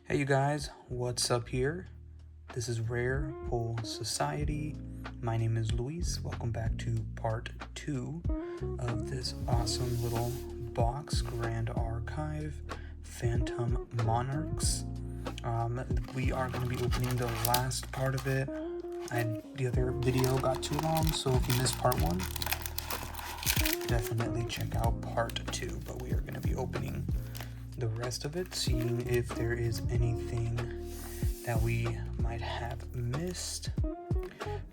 Hey you guys, what's up here? This is Rare Pull Society. My name is Luis. Welcome back to part 2 of this awesome little box, Grand Archive Phantom Monarchs. We are going to be opening the last part of it. The other video got too long, so if you missed part 1, definitely check out part 2, but we are going to be opening the rest of it, seeing if there is anything that we might have missed.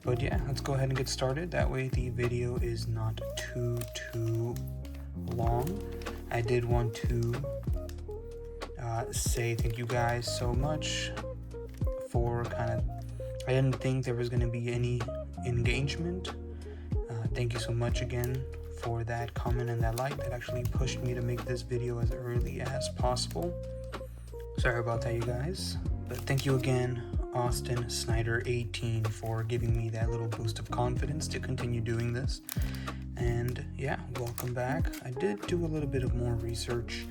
But yeah, let's go ahead and get started. That way the video is not too long. I did want to say thank you guys so much for I didn't think there was going to be any engagement. Thank you so much again for that comment and that like. That actually pushed me to make this video as early as possible. Sorry about that, you guys, but thank you again, Austin Snyder 18, for giving me that little boost of confidence to continue doing this. And yeah, welcome back. I did do a little bit of more research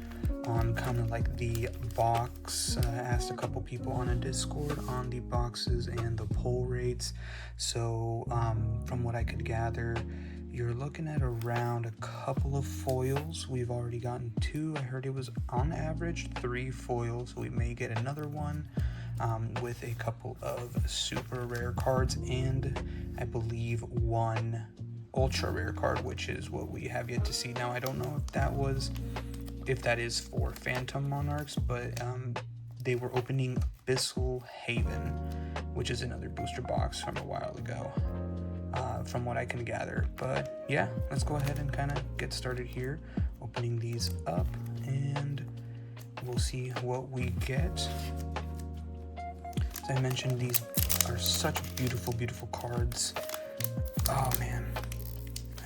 on kind of like the box. I asked a couple people on a Discord on the boxes and the pull rates. So from what I could gather, you're looking at around a couple of foils. We've already gotten 2. I heard it was on average 3 foils, so we may get another one with a couple of super rare cards and I believe 1 ultra rare card, which is what we have yet to see. Now I don't know if that is for Phantom Monarchs, but they were opening Abyssal Haven, which is another booster box from a while ago, from what I can gather. But yeah, let's go ahead and kind of get started here, opening these up, and we'll see what we get. As I mentioned, these are such beautiful cards. Oh man,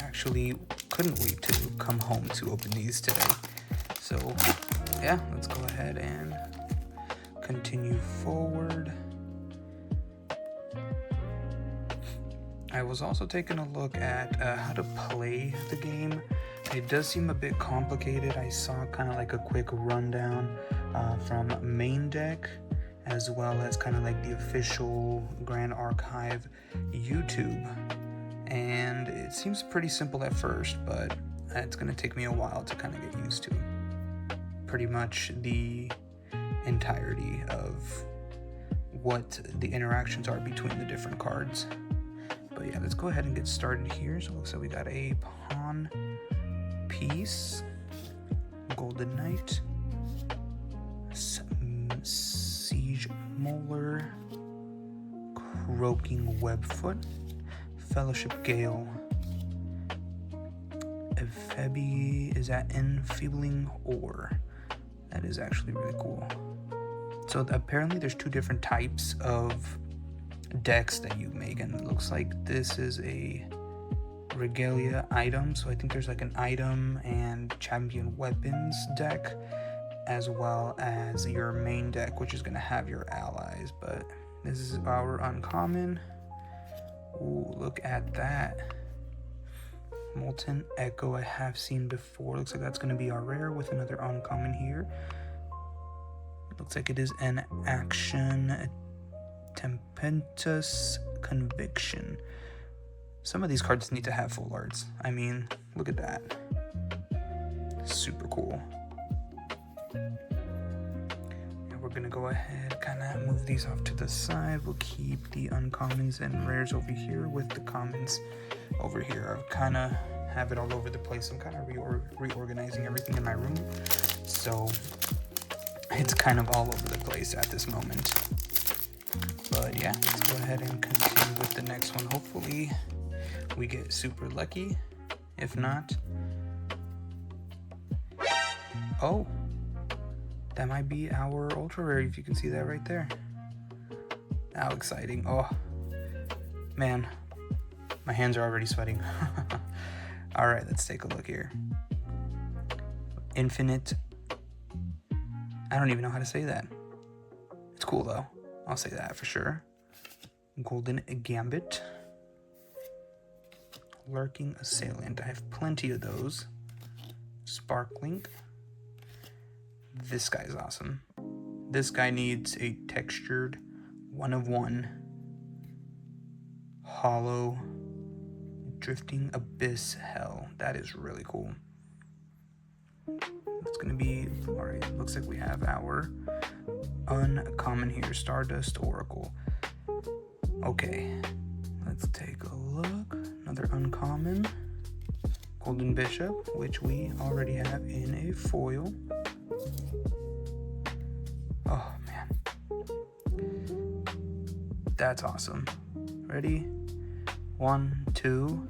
I actually couldn't wait to come home to open these today. So yeah, let's go ahead and continue forward. I was also taking a look at how to play the game. It does seem a bit complicated. I saw kind of like a quick rundown from main deck, as well as kind of like the official Grand Archive YouTube. And it seems pretty simple at first, but it's going to take me a while to kind of get used to pretty much the entirety of what the interactions are between the different cards. But yeah, let's go ahead and get started here. So it looks like we got a pawn piece, Golden Knight, Siege Molar, Croaking Webfoot, Fellowship Gale, Ephebi, is that Enfeebling Ore? That is actually really cool. So apparently there's 2 different types of decks that you make, and it looks like this is a regalia item. So I think there's like an item and champion weapons deck, as well as your main deck, which is going to have your allies. But this is our uncommon. Ooh, look at that. Molten Echo I have seen before. Looks like that's going to be our rare with another uncommon here. Looks like it is an action Tempestuous Conviction. Some of these cards need to have full arts. I mean, look at that. Super cool. And we're going to go ahead, kind of move these off to the side. We'll keep the uncommons and rares over here with the commons over here. I'll kind of have it all over the place. I'm kind of reorganizing everything in my room, so it's kind of all over the place at this moment. But yeah, let's go ahead and continue with the next one. Hopefully we get super lucky. If not, oh, that might be our ultra rare, if you can see that right there. How exciting. Oh man, my hands are already sweating. All right, let's take a look here. Infinite, I don't even know how to say that. It's cool though, I'll say that for sure. Golden Gambit, Lurking Assailant, I have plenty of those. Sparkling, this guy's awesome. This guy needs a textured 1/1 hollow drifting abyss hell. That is really cool. It's gonna be all right. Looks like we have our uncommon here, Stardust Oracle. Okay, let's take a look. Another uncommon, Golden Bishop, which we already have in a foil. Oh man, that's awesome. Ready? 1, 2.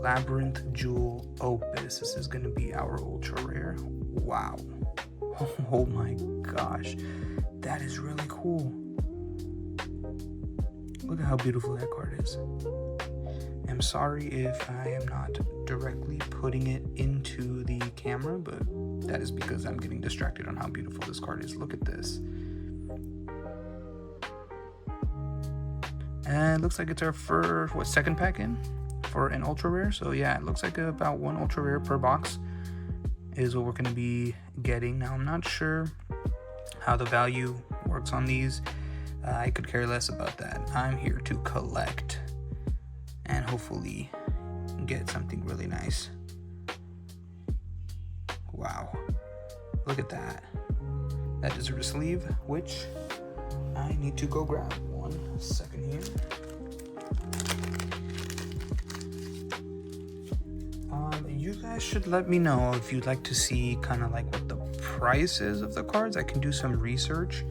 Labyrinth Jewel Opus. This is going to be our ultra rare. Wow. Oh my gosh. That is really cool. Look at how beautiful that card is. I'm sorry if I am not directly putting it into the camera, but that is because I'm getting distracted on how beautiful this card is. Look at this. And it looks like it's our first, second pack in for an ultra rare. So yeah, it looks like about 1 ultra rare per box is what we're going to be getting. Now I'm not sure how the value works on these. I could care less about that. I'm here to collect and hopefully get something really nice. Wow, look at that. That deserves a sleeve, which I need to go grab. 1 second here. You guys should let me know if you'd like to see kind of like what the price is of the cards. I can do some research.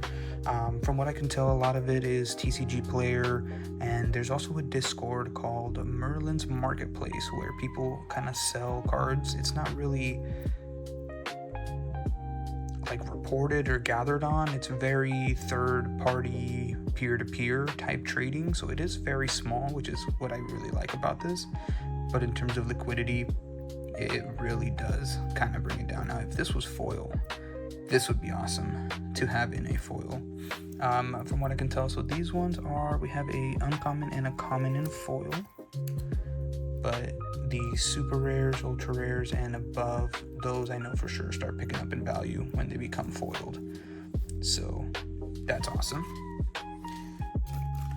From what I can tell, a lot of it is TCG Player, and there's also a Discord called Merlin's Marketplace where people kind of sell cards. It's not really like reported or gathered on. It's very third-party, peer-to-peer type trading, so it is very small, which is what I really like about this. But in terms of liquidity, it really does kind of bring it down. Now, if this was foil, this would be awesome to have in a foil. From what I can tell, so these ones are, we have a uncommon and a common in foil, but the super rares, ultra rares, and above, those I know for sure start picking up in value when they become foiled. So that's awesome.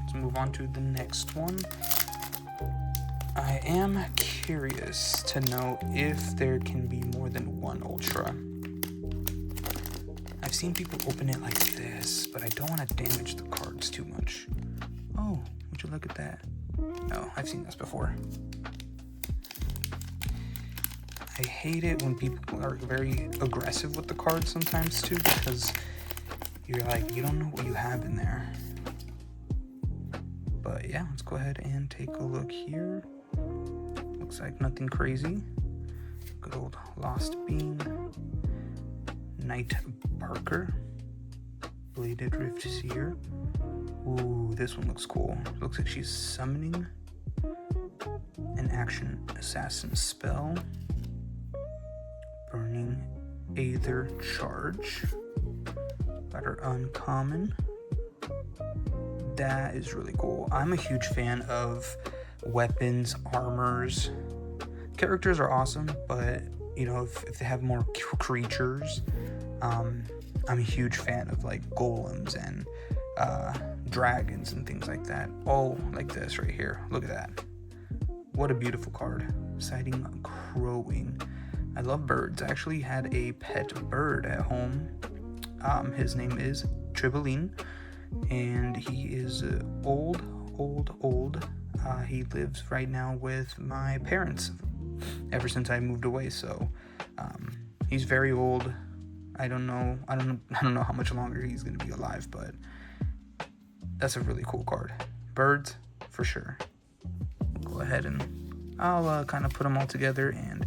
Let's move on to the next one. I am curious to know if there can be more than 1 ultra. I've seen people open it like this, but I don't want to damage the cards too much. Oh, would you look at that? Oh, I've seen this before. I hate it when people are very aggressive with the cards sometimes too, because you're like, you don't know what you have in there. But yeah, let's go ahead and take a look here. Looks like nothing crazy. Good old Lost Beam. Night Barker. Bladed Rift Seer. Ooh, this one looks cool. Looks like she's summoning an action assassin spell. Burning Aether Charge. Got her uncommon. That is really cool. I'm a huge fan of weapons, armors. Characters are awesome, but you know, if they have more creatures, I'm a huge fan of like golems and dragons and things like that. Oh, like this right here. Look at that. What a beautiful card. Sighting Crowing. I love birds. I actually had a pet bird at home. His name is Triboline, and he is old. He lives right now with my parents ever since I moved away, so he's very old. I don't know how much longer he's gonna be alive, but that's a really cool card. Birds for sure. Go ahead and I'll kind of put them all together and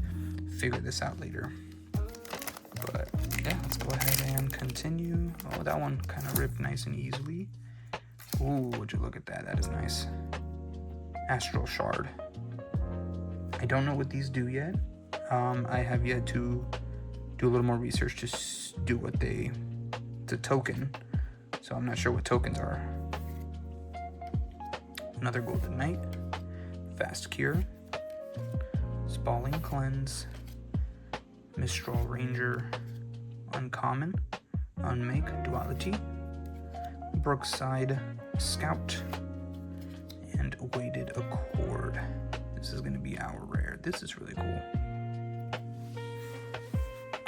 figure this out later. But yeah, let's go ahead and continue. Oh, that one kind of ripped nice and easily. Ooh, would you look at that? That is nice. Astral Shard. I don't know what these do yet. I have yet to do a little more research to do what it's a token, so I'm not sure what tokens are. Another Golden Knight. Fast Cure. Spalling Cleanse. Mistral Ranger. Uncommon. Unmake Duality, Brookside Scout, and Weighted Accord. This is going to be our rare. This is really cool.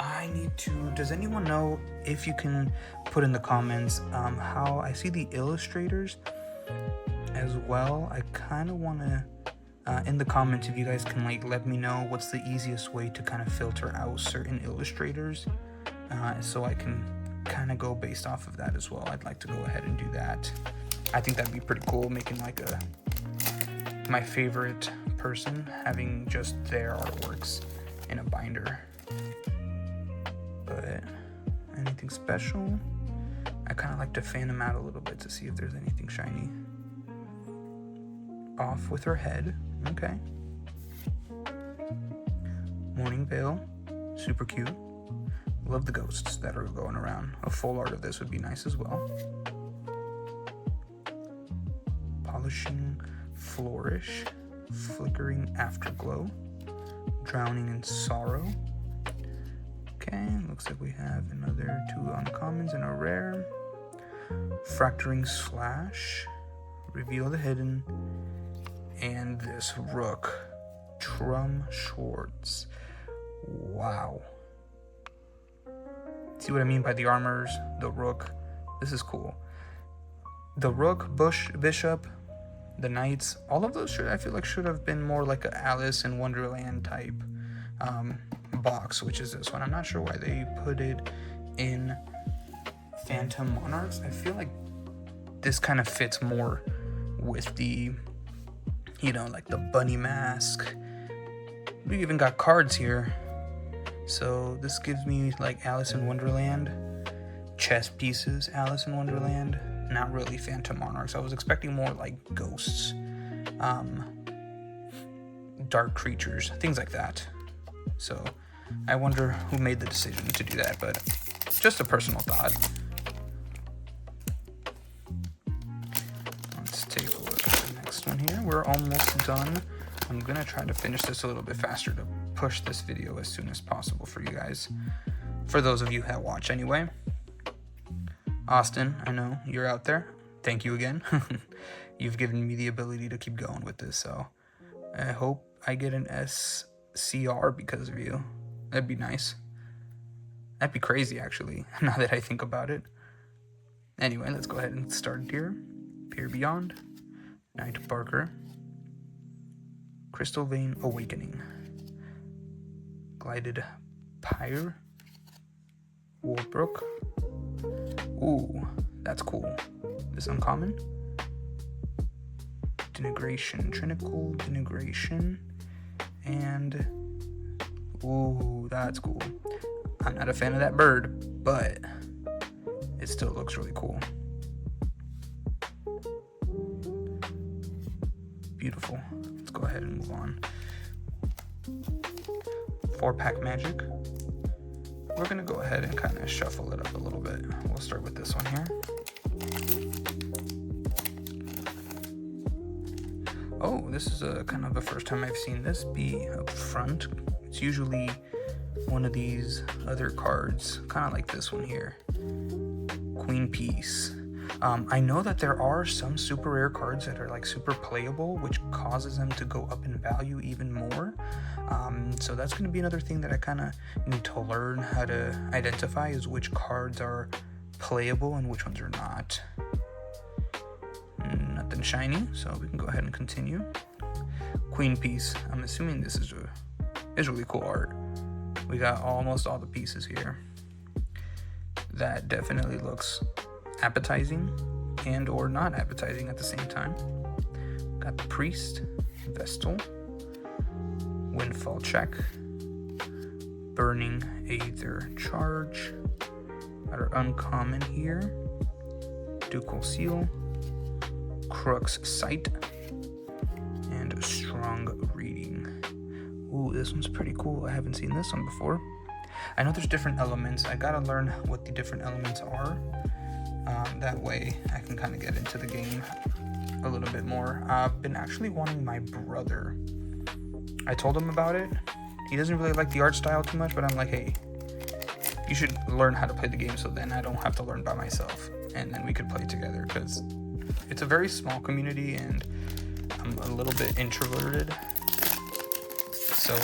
I need to, does anyone know if you can put in the comments how I see the illustrators as well? I kind of want to, in the comments, if you guys can like let me know what's the easiest way to kind of filter out certain illustrators, so I can kind of go based off of that as well. I'd like to go ahead and do that. I think that'd be pretty cool, making like my favorite person having just their artworks in a binder. But anything special? I kind of like to fan them out a little bit to see if there's anything shiny. Off with her head. Okay. Morning Veil. Super cute. Love the ghosts that are going around. A full art of this would be nice as well. Polishing Flourish. Flickering Afterglow. Drowning in Sorrow. Okay, looks like we have another 2 uncommons and a rare. Fracturing Slash. Reveal the Hidden. And this Rook. Trum Schwartz. Wow. See what I mean by the armors, the Rook? This is cool. The Rook, Bishop, the Knights, all of those I feel like should have been more like a Alice in Wonderland type box, which is this one. I'm not sure why they put it in Phantom Monarchs. I feel like this kind of fits more with the, you know, like the bunny mask. We even got cards here. So this gives me like Alice in Wonderland, chess pieces, Alice in Wonderland, not really Phantom Monarchs. I was expecting more like ghosts, dark creatures, things like that. So I wonder who made the decision to do that, but just a personal thought. Let's take a look at the next one here. We're almost done. I'm gonna try to finish this a little bit faster to push this video as soon as possible for you guys. For those of you that watch anyway. Austin, I know you're out there. Thank you again. You've given me the ability to keep going with this, so I hope I get an SCR because of you. That'd be nice. That'd be crazy, actually, now that I think about it. Anyway, let's go ahead and start here. Peer Beyond, Night Barker, Crystal Vein Awakening, Glided Pyre, Warbrook. Ooh, that's cool. This uncommon. Denigration, Trinical Denigration, and ooh, that's cool. I'm not a fan of that bird, but it still looks really cool. Beautiful. Let's go ahead and move on. 4-pack Magic. We're gonna go ahead and kind of shuffle it up a little bit. We'll start with this one here. Oh, this is a kind of the first time I've seen this be up front. It's usually one of these other cards, kind of like this one here. Queen Peace. I know that there are some super rare cards that are like super playable, which causes them to go up in value even more. So that's going to be another thing that I kind of need to learn how to identify, is which cards are playable and which ones are not. Nothing shiny, so we can go ahead and continue. Queen Piece. I'm assuming this is really cool art. We got almost all the pieces here. That definitely looks appetizing and or not appetizing at the same time. Got the Priest, Vestal, Windfall Check, Burning Aether Charge, got our uncommon here, Ducal Seal, Crux Sight, and Strong Reading. Ooh, this one's pretty cool. I haven't seen this one before. I know there's different elements. I gotta learn what the different elements are. That way I can kind of get into the game a little bit more. I've been actually wanting my brother. I told him about it. He doesn't really like the art style too much, but I'm like, hey, You should learn how to play the game so then I don't have to learn by myself, and then we could play together, because it's a very small community and I'm a little bit introverted, so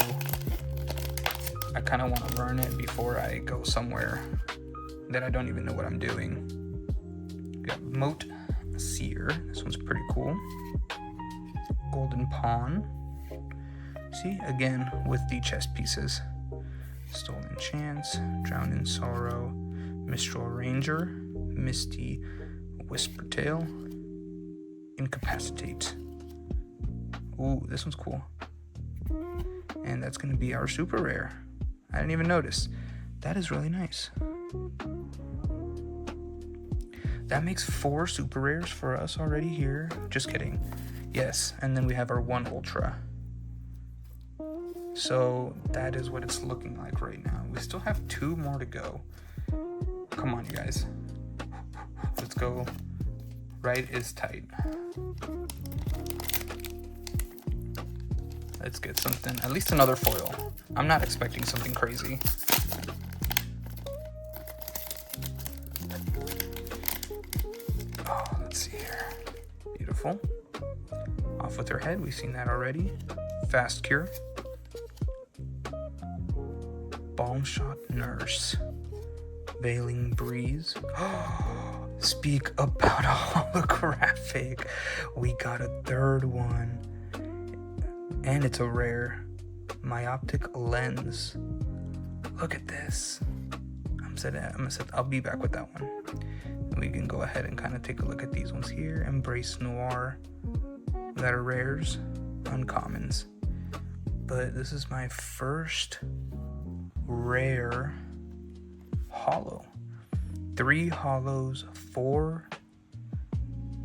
I kind of want to learn it before I go somewhere that I don't even know what I'm doing. We got Moat Seer. This one's pretty cool. Golden Pawn. See, again, with the chess pieces. Stolen Chance, Drown in Sorrow, Mistral Ranger, Misty Whispertail, Incapacitate. Ooh, this one's cool. And that's going to be our super rare. I didn't even notice. That is really nice. That makes 4 super rares for us already here. Just kidding. Yes, and then we have our 1 ultra. So that is what it's looking like right now. We still have 2 more to go. Come on, you guys. Let's go. Right is tight. Let's get something, at least another foil. I'm not expecting something crazy. Oh, let's see here. Beautiful. Off with her head, we've seen that already. Fast Cure. Balm Shot Nurse. Veiling Breeze. Speak about a holographic. We got a 3rd one. And it's a rare. Myopic Lens. Look at this. I'll be back with that one. And we can go ahead and kind of take a look at these ones here. Embrace Noir. We got our rares. Uncommons. But this is my first rare holo. 3 holos, 4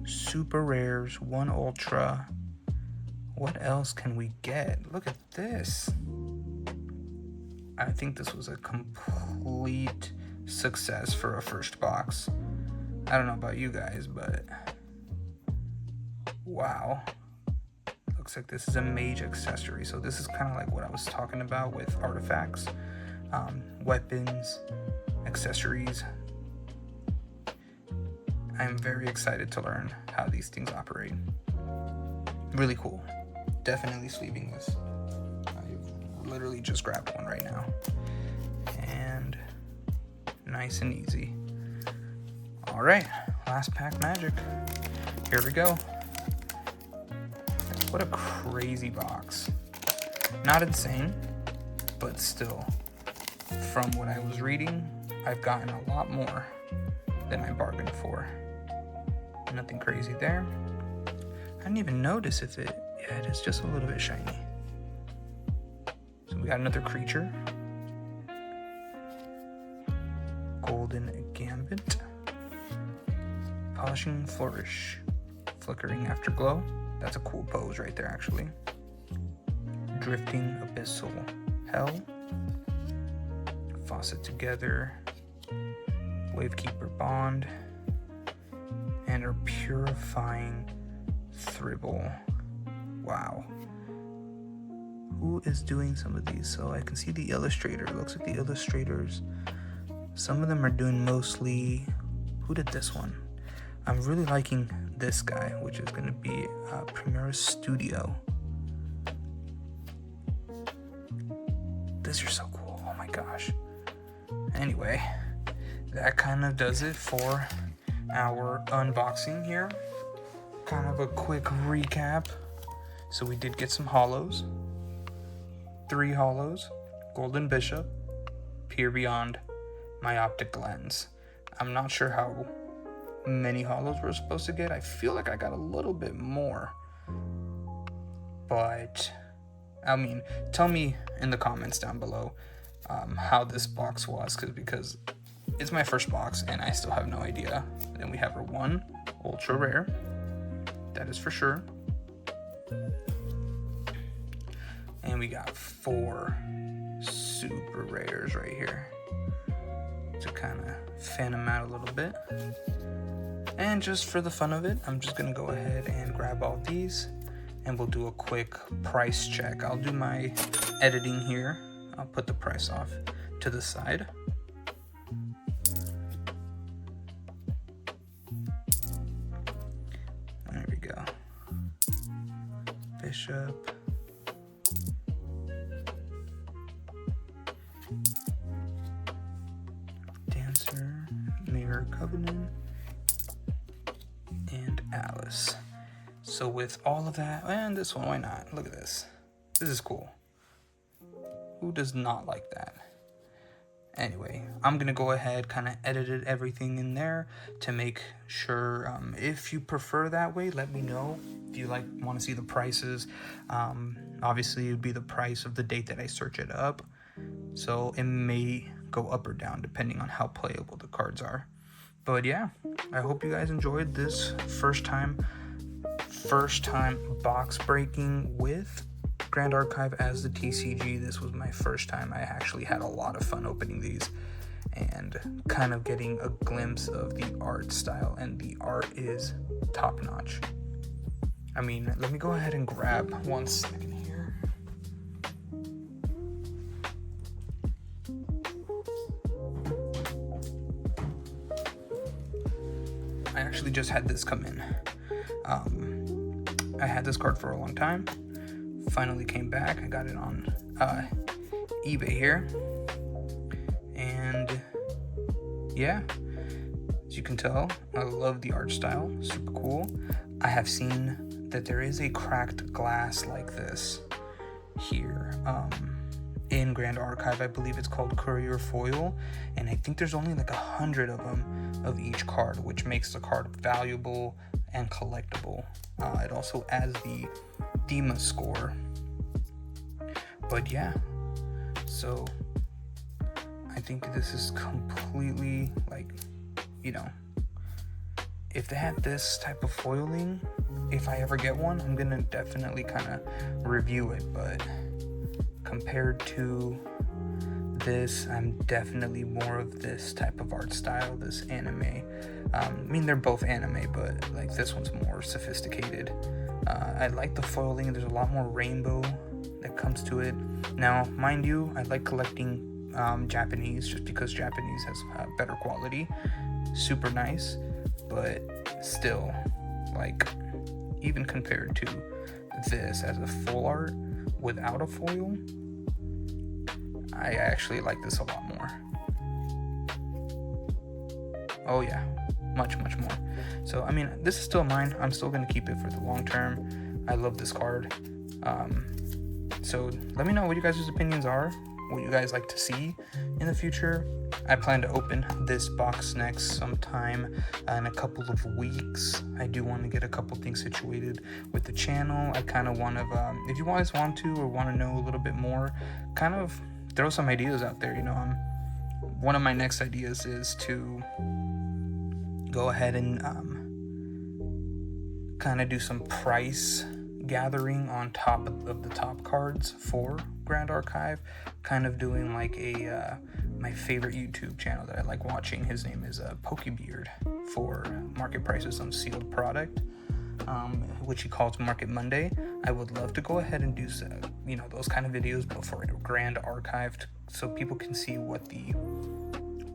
super rares, 1 ultra. What else can we get? Look at this. I think this was a complete success for a first box. I don't know about you guys, but wow. Looks like this is a mage accessory. So this is kind of like what I was talking about with artifacts, weapons, accessories. I'm very excited to learn how these things operate. Really cool. Definitely sleeving this. I literally just grabbed one right now. And nice and easy. All right, last pack magic. Here we go. What a crazy box. Not insane, but still, from what I was reading, I've gotten a lot more than I bargained for. Nothing crazy there. I didn't even notice if it, yeah, it is just a little bit shiny. So we got another creature. Golden Gambit. Polishing Flourish. Flickering Afterglow. That's a cool pose right there, actually. Drifting Abyssal Hell. Faucet Together. Wavekeeper Bond. And our Purifying Thribble. Wow. Who is doing some of these? So I can see the illustrator. It looks like the illustrators. Some of them are doing mostly... Who did this one? I'm really liking this guy, which is going to be Primera Studio. These are so cool. Oh my gosh. Anyway, that kind of does it for our unboxing here. Kind of a quick recap. So we did get some holos. 3 holos. Golden Bishop. Peer Beyond. Myopic Lens. I'm not sure how many holos we're supposed to get. I feel like I got a little bit more. But, I mean, tell me in the comments down below how this box was. Because it's my first box and I still have no idea. Then we have our 1 ultra rare. That is for sure. And we got 4 super rares right here. To kind of fan them out a little bit. And just for the fun of it, I'm just gonna go ahead and grab all these and we'll do a quick price check. I'll do my editing here. I'll put the price off to the side. go. Bishop. Dancer. Mirror Covenant. And Alice. So with all of that, and this one, why not? Look at this. This is cool. Who does not like that? Anyway, I'm gonna go ahead, kind of edited everything in there to make sure. If you prefer that way, let me know. If you want to see the prices, obviously it would be the price of the date that I search it up. So it may go up or down depending on how playable the cards are. But yeah, I hope you guys enjoyed this first time box breaking with Grand Archive as the TCG. This was my first time. I actually had a lot of fun opening these and kind of getting a glimpse of the art style, and the art is top notch. I mean, let me go ahead and grab 1 second here. I actually just had this come in. I had this card for a long time. Finally came back. I got it on eBay here. And yeah, as you can tell, I love the art style. Super cool. I have seen that there is a cracked glass like this here in Grand Archive. I believe it's called Courier Foil, and I think there's only like 100 of them of each card, which makes the card valuable and collectible. It also adds the Dima score. But yeah, so I think this is completely if they had this type of foiling, if I ever get one, I'm gonna definitely kind of review it. But compared to this, I'm definitely more of this type of art style, this anime. I mean, they're both anime, but like this one's more sophisticated. I like the foiling. There's a lot more rainbow that comes to it. Now, mind you, I like collecting Japanese just because Japanese has better quality. Super nice, but still, like, even compared to this as a full art without a foil, I actually like this a lot more. Oh yeah, much more. So I mean, this is still mine. I'm still gonna keep it for the long term. I love this card. So let me know what you guys' opinions are, what you guys like to see in the future. I plan to open this box next sometime in a couple of weeks. I do want to get a couple things situated with the channel. I kind of want to, if you guys want to or want to know a little bit more, kind of throw some ideas out there. One of my next ideas is to go ahead and kind of do some price gathering on top of the top cards for Grand Archive, kind of doing like a my favorite YouTube channel that I like watching. His name is Pokebeard, for market prices on sealed product, which he calls Market Monday. I would love to go ahead and do those kind of videos, but for Grand Archive, so people can see what the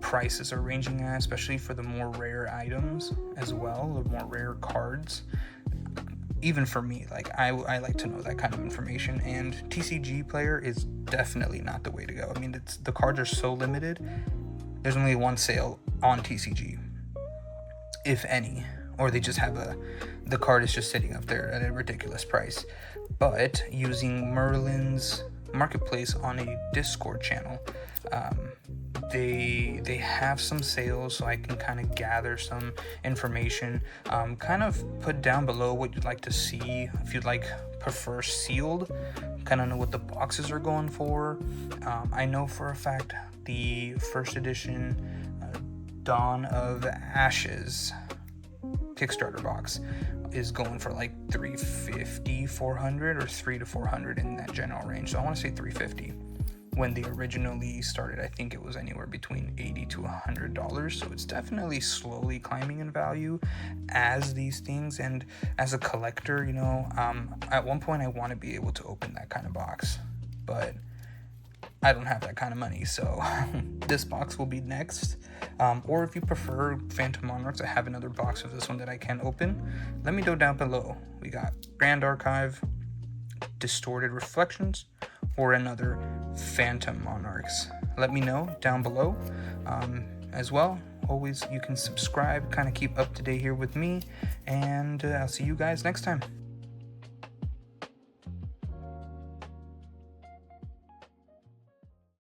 prices are ranging at, especially for the more rare items as well, the more rare cards. Even for me, like I like to know that kind of information, and TCG player is definitely not the way to go. I mean, the cards are so limited. There's only one sale on TCG, if any, or they just have the card is just sitting up there at a ridiculous price. But using Merlin's marketplace on a Discord channel, they have some sales, so I can kind of gather some information, kind of put down below what you'd like to see. If you'd prefer sealed, kind of know what the boxes are going for. I know for a fact the first edition Dawn of Ashes Kickstarter box is going for like $350, $400, or $300 to $400 in that general range. So I want to say $350. When they originally started, I think it was anywhere between $80 to $100. So it's definitely slowly climbing in value as these things. And as a collector, at one point I want to be able to open that kind of box. But I don't have that kind of money, so this box will be next. Or if you prefer Phantom Monarchs, I have another box of this one that I can open. Let me know down below. We got Grand Archive, Distorted Reflections, or another Phantom Monarchs. Let me know down below. As well, always you can subscribe, kind of keep up to date here with me, and I'll see you guys next time.